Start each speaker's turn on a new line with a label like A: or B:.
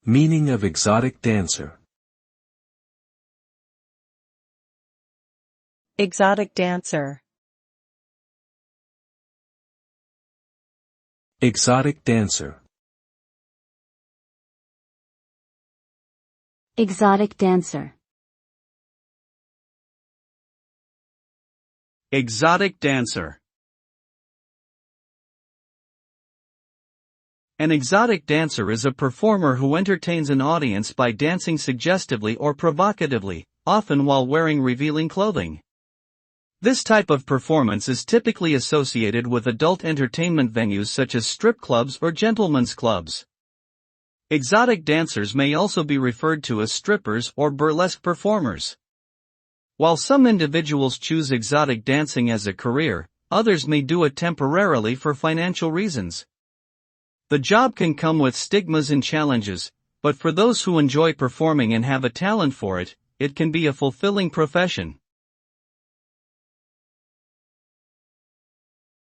A: Meaning of exotic dancer.
B: Exotic dancer.
A: Exotic dancer.
C: Exotic dancer.
D: Exotic dancer. An exotic dancer is a performer who entertains an audience by dancing suggestively or provocatively, often while wearing revealing clothing. This type of performance is typically associated with adult entertainment venues such as strip clubs or gentlemen's clubs. Exotic dancers may also be referred to as strippers or burlesque performers. While some individuals choose exotic dancing as a career, others may do it temporarily for financial reasons. The job can come with stigmas and challenges, but for those who enjoy performing and have a talent for it, it can be a fulfilling profession.